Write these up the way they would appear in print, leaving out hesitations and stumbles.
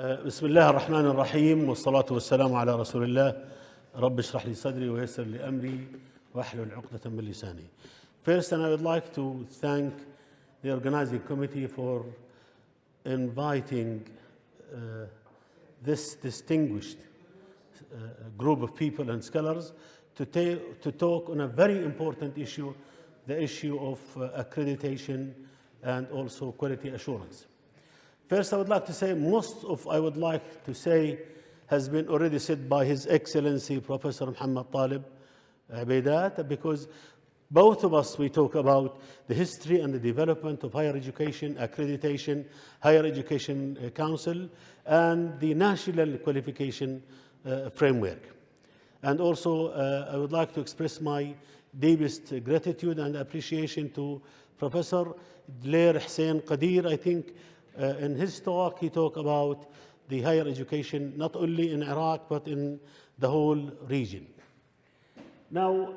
بسم الله الرحمن الرحيم والصلاة والسلام على رسول الله. رب اشرح لي صدري ويسر لي أمري واحلل عقدة من لساني. First, and I would like to thank the organizing committee for inviting this distinguished group of people and scholars to talk on a very important issue, the issue of accreditation and also quality assurance. First, I would like to say most of I would like to say has been already said by His Excellency Professor Muhammad Talib Abeidat, because both of us, we talk about the history and the development of higher education, accreditation, higher education council, and the national qualification framework. And also, I would like to express my deepest gratitude and appreciation to Professor Dlair Hussein Qadir. I think in his talk, he talked about the higher education, not only in Iraq, but in the whole region. Now,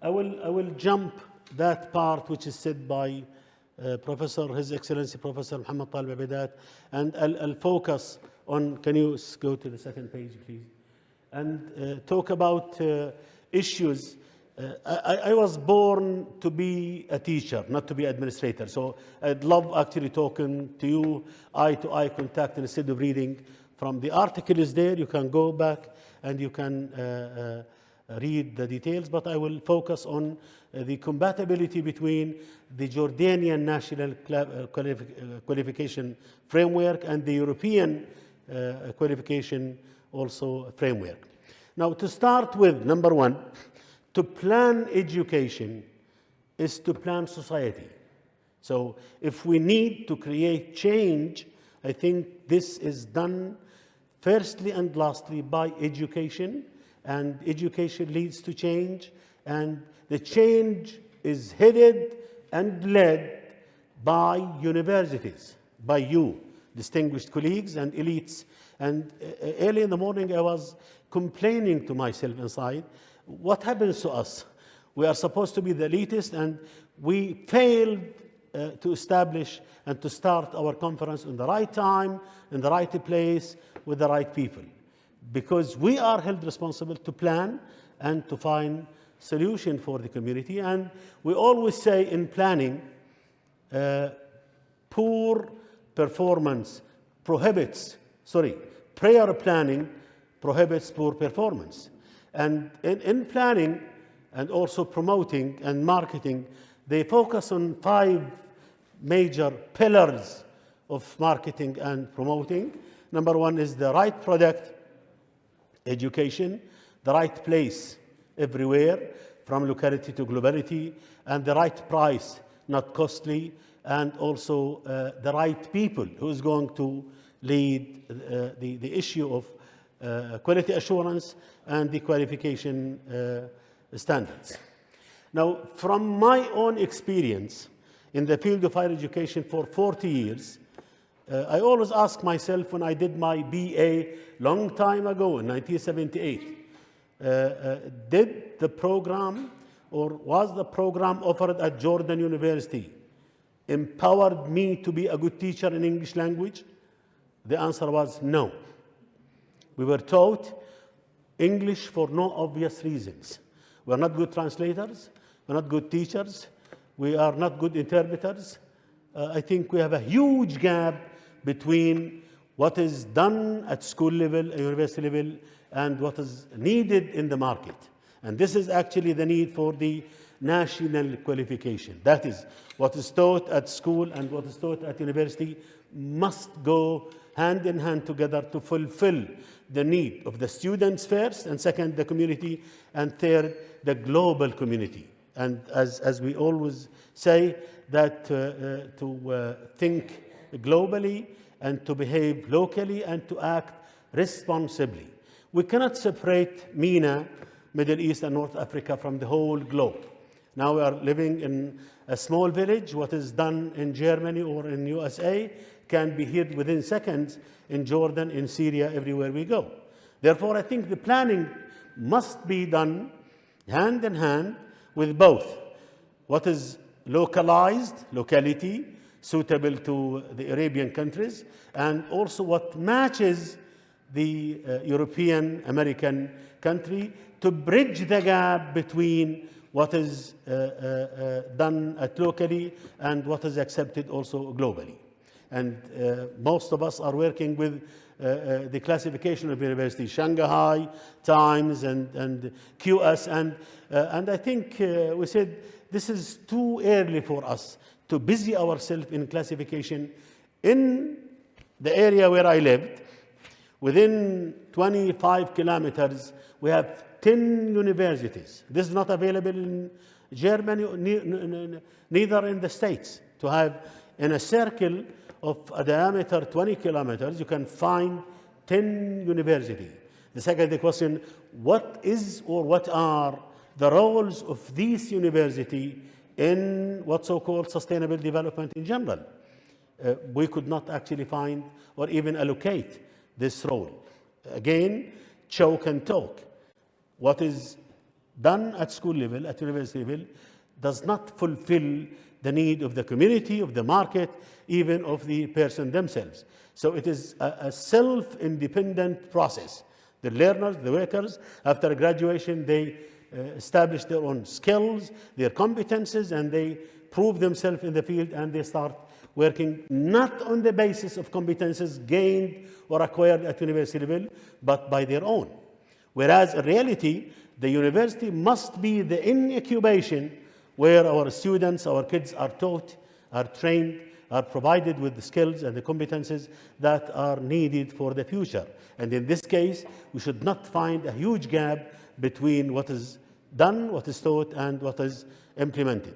I will jump that part which is said by His Excellency Professor Muhammad Talib Abeidat, and I'll focus on, can you go to the second page, please? And talk about issues. I was born to be a teacher, not to be administrator. So I'd love actually talking to you, eye-to-eye contact, instead of reading from the article is there. You can go back and you can read the details, but I will focus on the compatibility between the Jordanian National Qualification Framework and the European Qualification also framework. Now, to start with, number one, to plan education is to plan society. So if we need to create change, I think this is done firstly and lastly by education, and education leads to change, and the change is headed and led by universities, by you, distinguished colleagues and elites. And early in the morning I was complaining to myself inside, what happens to us? We are supposed to be the elitist, and we failed to establish and to start our conference in the right time, in the right place, with the right people. Because we are held responsible to plan and to find solution for the community. And we always say in planning, poor performance prohibits, prior planning prohibits poor performance. And in planning and also promoting and marketing, they focus on 5 major pillars of marketing and promoting. Number 1 is the right product, education, the right place everywhere, from locality to globality, and the right price, not costly, and also the right people who is going to lead the issue of quality assurance and the qualification standards. Now, from my own experience in the field of higher education for 40 years, I always ask myself when I did my BA long time ago in 1978, did the program, or was the program offered at Jordan University empowered me to be a good teacher in English language? The answer was no. We were taught English for no obvious reasons. We are not good translators, we're not good teachers, we are not good interpreters. I think we have a huge gap between what is done at school level, university level, and what is needed in the market. And this is actually the need for the national qualification. That is, what is taught at school and what is taught at university must go hand in hand together to fulfill the need of the students first, and second, the community, and third, the global community. And as we always say, that to think globally and to behave locally and to act responsibly. We cannot separate MENA, Middle East and North Africa, from the whole globe. Now we are living in a small village. What is done in Germany or in USA can be heard within seconds in Jordan, in Syria, everywhere we go. Therefore, I think the planning must be done hand in hand with both what is localized, locality, suitable to the Arabian countries, and also what matches the European American country to bridge the gap between what is done at locally and what is accepted also globally. And most of us are working with the classification of universities, Shanghai, Times, and QS, and I think we said this is too early for us to busy ourselves in classification. In the area where I lived, within 25 kilometers, we have 10 universities. This is not available in Germany, neither in the States. To have in a circle of a diameter 20 kilometers, you can find 10 universities. The second question, what is or what are the roles of these universities in what so-called sustainable development in general? We could not actually find or even allocate this role. Again, choke and talk. What is done at school level, at university level, does not fulfill the need of the community, of the market, even of the person themselves. So it is a self-independent process. The learners, the workers, after graduation, they establish their own skills, their competences, and they prove themselves in the field, and they start working not on the basis of competences gained or acquired at university level, but by their own. Whereas in reality, the university must be the incubation where our students, our kids are taught, are trained, are provided with the skills and the competences that are needed for the future. And in this case, we should not find a huge gap between what is done, what is taught, and what is implemented.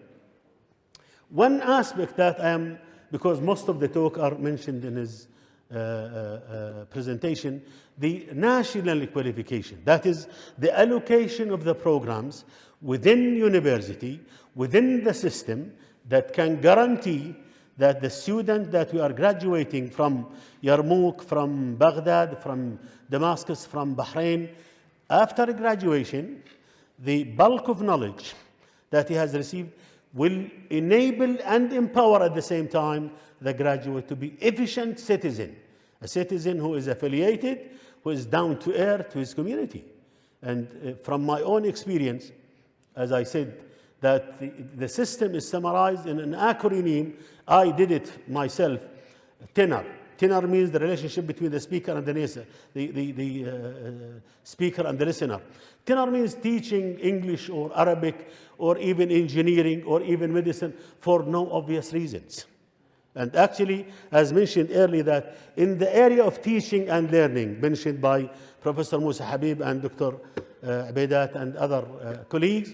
One aspect that I am, because most of the talk are mentioned in his presentation, the national qualification. That is the allocation of the programs within university, within the system, that can guarantee that the student that we are graduating from Yarmouk, from Baghdad, from Damascus, from Bahrain, after graduation, the bulk of knowledge that he has received will enable and empower at the same time the graduate to be efficient citizen, a citizen who is affiliated, who is down to earth to his community. And from my own experience, as I said, that the system is summarized in an acronym. I did it myself, TENOR. TENOR means the relationship between the speaker and the speaker and the listener. TENOR means teaching English or Arabic or even engineering or even medicine for no obvious reasons. And actually, as mentioned earlier, that in the area of teaching and learning, mentioned by Professor Musa Habib and Dr. Abedat and other colleagues,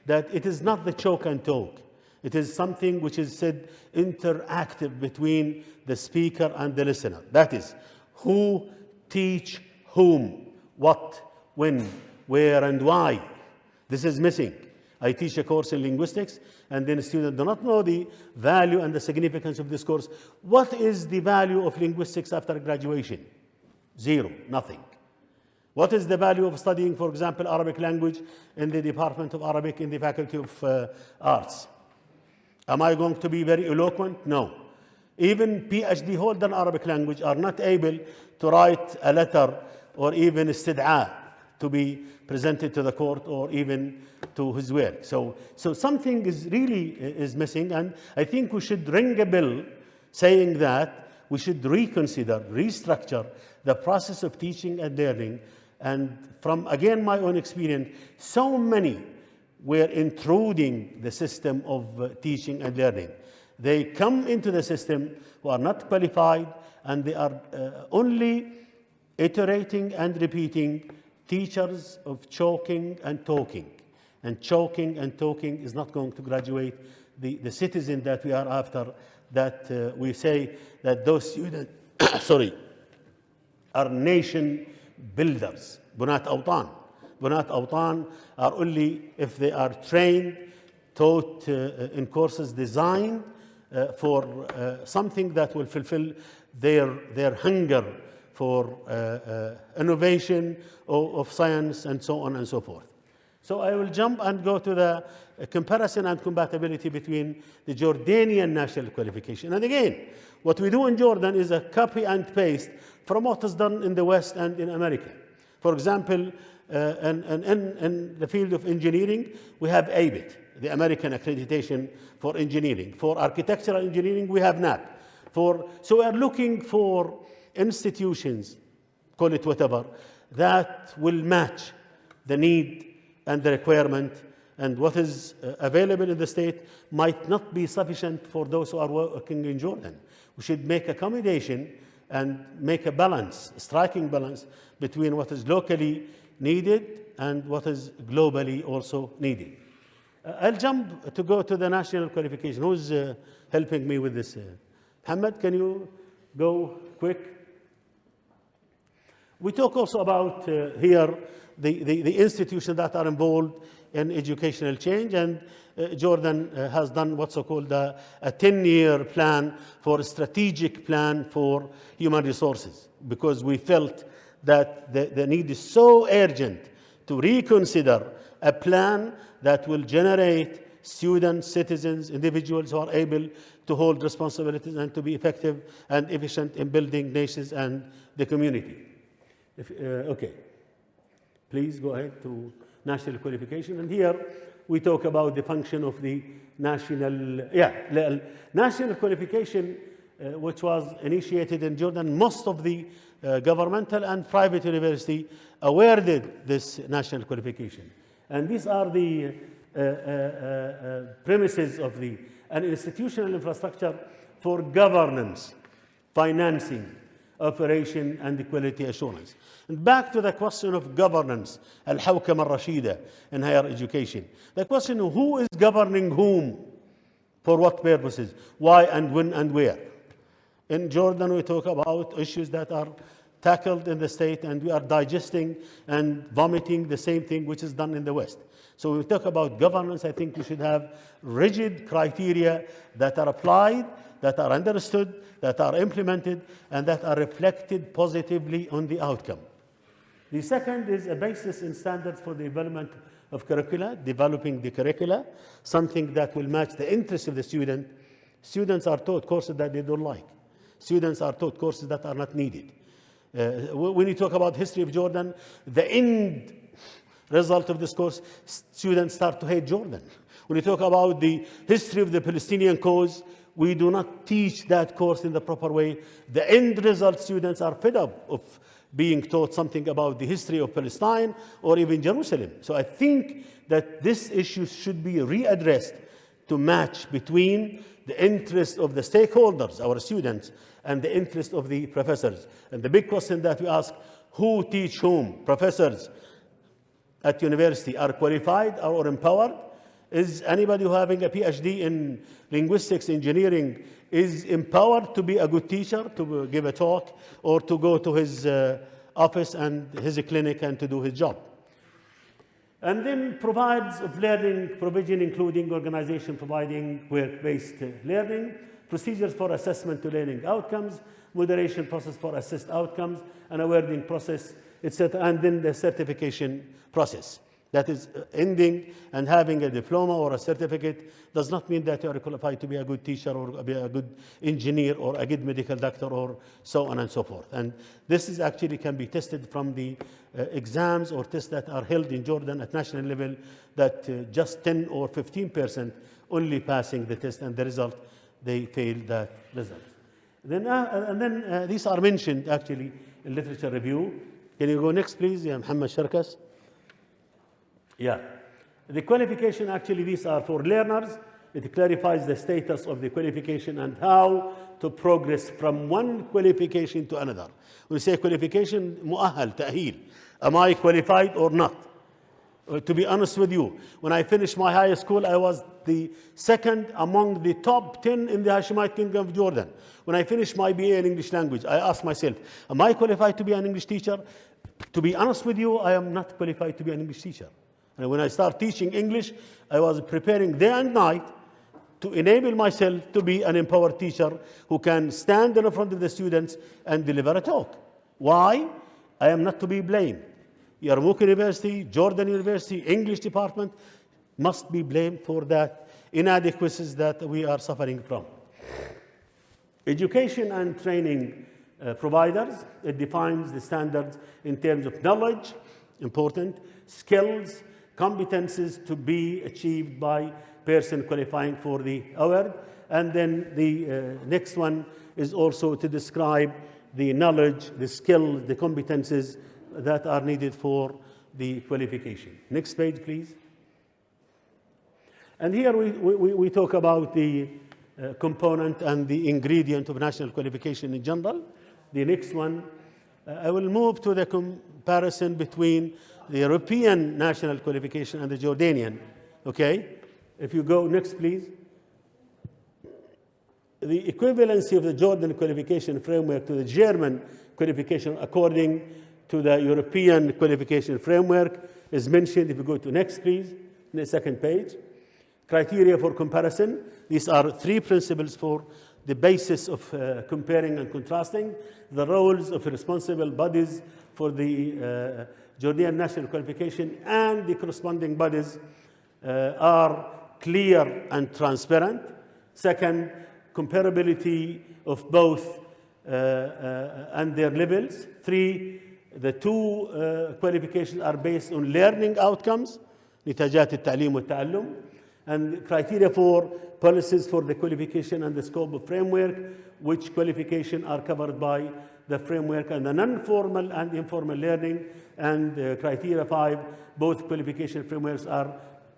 that it is not the choke and talk. It is something which is said interactive between the speaker and the listener. That is, who teach whom, what, when, where, and why. This is missing. I teach a course in linguistics, and then students do not know the value and the significance of this course. What is the value of linguistics after graduation? Zero, nothing. What is the value of studying, for example, Arabic language in the Department of Arabic in the Faculty of Arts? Am I going to be very eloquent? No. Even PhD holder in Arabic language are not able to write a letter or even istid'a to be presented to the court or even to his work. So something is really missing, and I think we should ring a bell saying that we should reconsider, restructure the process of teaching and learning. And from, again, my own experience, so many were intruding the system of teaching and learning. They come into the system who are not qualified, and they are only iterating and repeating teachers of choking and talking. And choking and talking is not going to graduate the citizen that we are after, that we say that those students are nation builders. Bunat Awtan. Bunat Awtan are only if they are trained, taught in courses designed for something that will fulfill their hunger for innovation of science and so on and so forth. So I will jump and go to the comparison and compatibility between the Jordanian national qualification. And again, what we do in Jordan is a copy and paste from what is done in the West and in America. For example, in the field of engineering, we have ABIT, the American Accreditation for Engineering. For architectural engineering, we have NAP. So we are looking for institutions, call it whatever, that will match the need and the requirement, and what is available in the state might not be sufficient for those who are working in Jordan. We should make accommodation and make a balance, a striking balance between what is locally needed and what is globally also needed. I'll jump to go to the national qualification. Who's helping me with this? Mohammed, can you go quick? We talk also about here the institutions that are involved in educational change, and Jordan has done what's so-called a 10-year plan for a strategic plan for human resources, because we felt that the need is so urgent to reconsider a plan that will generate students, citizens, individuals who are able to hold responsibilities and to be effective and efficient in building nations and the community. Okay. Please go ahead to national qualification. And here we talk about the function of the national qualification, which was initiated in Jordan. Most of the governmental and private university awarded this national qualification. And these are the premises of an institutional infrastructure for governance, financing, operation, and quality assurance. And back to the question of governance, الحوكمة الرشيدة in higher education. The question of who is governing whom, for what purposes, why and when and where. In Jordan, we talk about issues that are tackled in the state, and we are digesting and vomiting the same thing which is done in the West. So when we talk about governance, I think we should have rigid criteria that are applied, that are understood, that are implemented, and that are reflected positively on the outcome. The second is a basis in standards for the development of curricula, developing the curricula, something that will match the interests of the student. Students are taught courses that they don't like. Students are taught courses that are not needed. When you talk about history of Jordan, the end result of this course, students start to hate Jordan. When you talk about the history of the Palestinian cause, we do not teach that course in the proper way. The end result, students are fed up of being taught something about the history of Palestine or even Jerusalem. So I think that this issue should be readdressed to match between the interest of the stakeholders, our students, and the interest of the professors. And the big question that we ask, who teach whom? Professors at university are qualified or empowered? Is anybody who having a PhD in linguistics, engineering, is empowered to be a good teacher, to give a talk, or to go to his office and his clinic and to do his job? And then provides of learning provision, including organization providing work-based learning, procedures for assessment to learning outcomes, moderation process for assessed outcomes, and awarding process, etc., and then the certification process. That is, ending and having a diploma or a certificate does not mean that you are qualified to be a good teacher or be a good engineer or a good medical doctor or so on and so forth. And this is actually can be tested from the exams or tests that are held in Jordan at national level, that just 10 or 15% only passing the test, and the result, they fail that result. Then these are mentioned actually in literature review. Can you go next, please, Muhammad Sharkas? Yeah. The qualification, actually, these are for learners. It clarifies the status of the qualification and how to progress from one qualification to another. When we say qualification, مؤهل, تأهيل. Am I qualified or not? To be honest with you, when I finished my high school, I was the second among the top 10 in the Hashemite Kingdom of Jordan. When I finished my BA in English language, I asked myself, am I qualified to be an English teacher? To be honest with you, I am not qualified to be an English teacher. And when I started teaching English, I was preparing day and night to enable myself to be an empowered teacher who can stand in front of the students and deliver a talk. Why? I am not to be blamed. Yarmouk University, Jordan University, English department must be blamed for that inadequacies that we are suffering from. Education and training providers, it defines the standards in terms of knowledge, important, skills, competences to be achieved by person qualifying for the award. And then the next one is also to describe the knowledge, the skills, the competences that are needed for the qualification. Next page, please. And here we talk about the component and the ingredient of national qualification in general. The next one, I will move to the comparison between the European national qualification and the Jordanian. Okay? If you go next, please. The equivalency of the Jordan qualification framework to the German qualification according to the European qualification framework is mentioned. If you go to next, please, the second page. Criteria for comparison. These are three principles for the basis of comparing and contrasting. The roles of responsible bodies for the Jordanian national qualification and the corresponding bodies are clear and transparent. Second, comparability of both and their levels. Three, the two qualifications are based on learning outcomes, نتاجات التعليم والتعلم, and criteria for policies for the qualification and the scope of framework, which qualification are covered by the framework, and the non-formal and informal learning. And criteria 5, both qualification frameworks are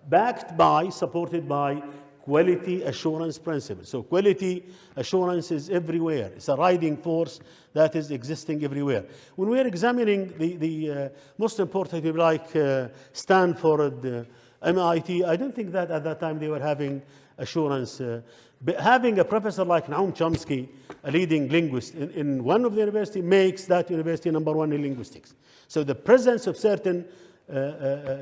backed by, supported by quality assurance principles. So quality assurance is everywhere. It's a riding force that is existing everywhere. When we are examining the most important, like Stanford, MIT, I don't think that at that time they were having assurance. But having a professor like Noam Chomsky, a leading linguist in one of the university, makes that university number one in linguistics. So the presence of certain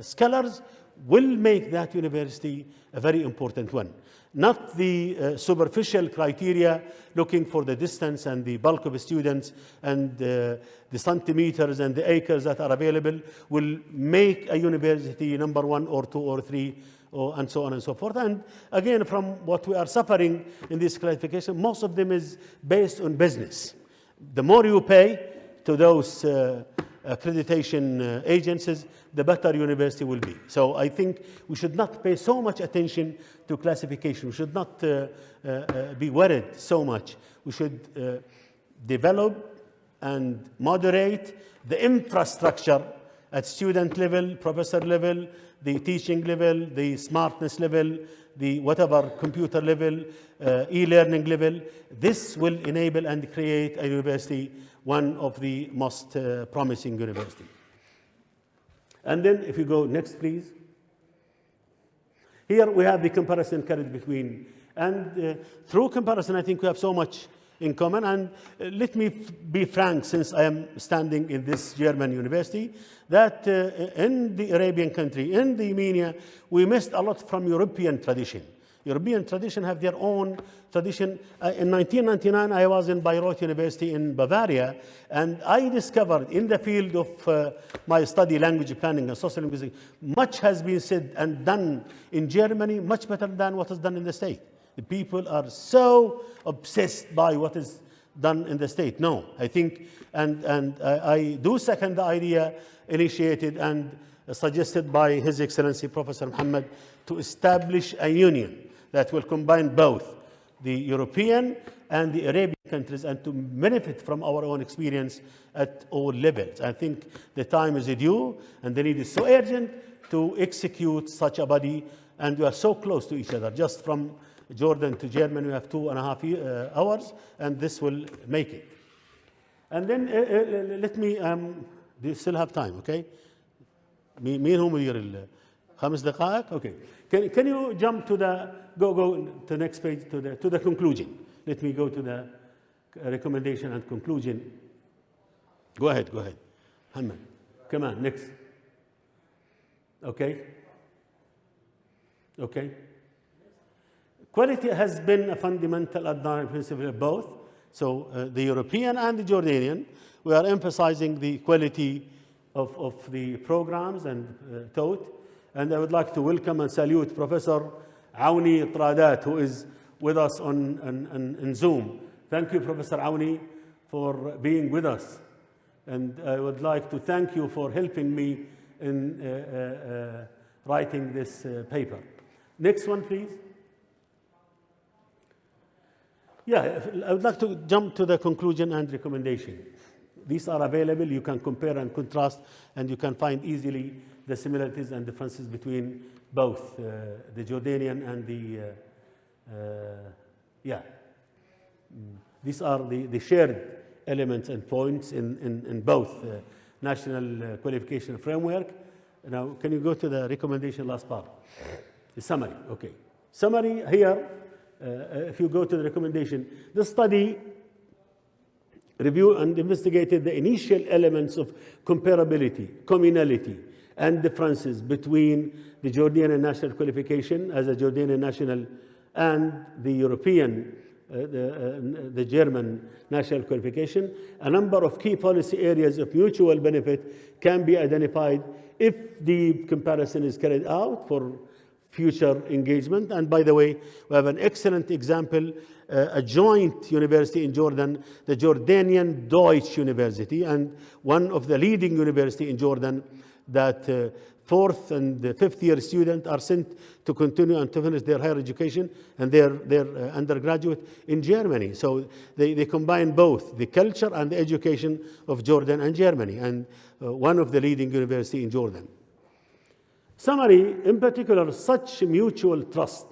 scholars will make that university a very important one. Not the superficial criteria looking for the distance and the bulk of the students and the centimeters and the acres that are available will make a university number one or two or three, and so on and so forth. And again, from what we are suffering in this classification, most of them is based on business. The more you pay to those accreditation agencies, the better university will be. So I think we should not pay so much attention to classification. We should not be worried so much. We should develop and moderate the infrastructure at student level, professor level, the teaching level, the smartness level, the whatever computer level, e-learning level. This will enable and create a university, one of the most promising universities. And then if you go next, please. Here we have the comparison carried between, and through comparison, I think we have so much in common. And let me be frank, since I am standing in this German university, that in the Arabian country, in the MENA, we missed a lot from European tradition. European tradition have their own tradition. In 1999, I was in Bayreuth University in Bavaria, and I discovered in the field of my study, language planning and social linguistics, much has been said and done in Germany, much better than what is done in the state. The people are so obsessed by what is done in the state. No, I think, and I do second the idea initiated and suggested by His Excellency Professor Muhammad to establish a union that will combine both the European and the Arabian countries and to benefit from our own experience at all levels. I think the time is due and the need is so urgent to execute such a body, and we are so close to each other. Just from Jordan to Germany, we have 2.5 hours, and this will make it. And then let me, do you still have time, okay? مين هو مدير 5 دقائق? Okay. Can you jump to the, go to the next page, to the conclusion. Let me go to the recommendation and conclusion. Go ahead. Muhammad. Come on, next. Okay. Quality has been a fundamental underlying principle of both. So the European and the Jordanian, we are emphasizing the quality of the programs and taught. And I would like to welcome and salute Professor Aouni Tradat, who is with us on Zoom. Thank you, Professor Aouni, for being with us. And I would like to thank you for helping me in writing this paper. Next one, please. Yeah, I would like to jump to the conclusion and recommendation. These are available. You can compare and contrast, and you can find easily the similarities and differences between both the Jordanian and the, These are the shared elements and points in both national qualification framework. Now, can you go to the recommendation last part? The summary, okay. Summary here, if you go to the recommendation, the study reviewed and investigated the initial elements of comparability, communality, and differences between the Jordanian national qualification as a Jordanian national and the European, the German national qualification. A number of key policy areas of mutual benefit can be identified if the comparison is carried out for future engagement. And by the way, we have an excellent example, a joint university in Jordan, the Jordanian Deutsch University, and one of the leading university in Jordan, that fourth and fifth year students are sent to continue and to finish their higher education and their undergraduate in Germany. So they combine both the culture and the education of Jordan and Germany, and one of the leading university in Jordan. Summary, in particular, such mutual trust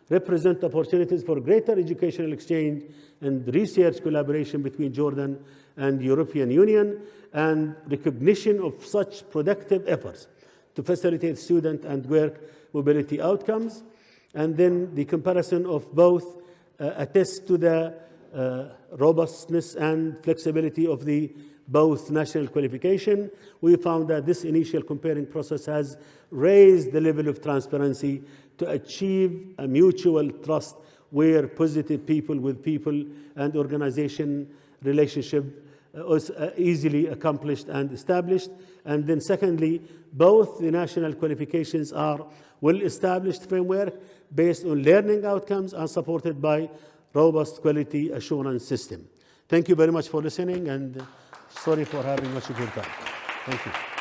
represent opportunities for greater educational exchange and research collaboration between Jordan and European Union, and recognition of such productive efforts to facilitate student and work mobility outcomes. And then the comparison of both attests to the robustness and flexibility of the both national qualification. We found that this initial comparing process has raised the level of transparency to achieve a mutual trust where positive people with people and organization relationship was easily accomplished and established. And then secondly, both the national qualifications are well-established framework based on learning outcomes and supported by robust quality assurance system. Thank you very much for listening, and sorry for having much of your time. Thank you.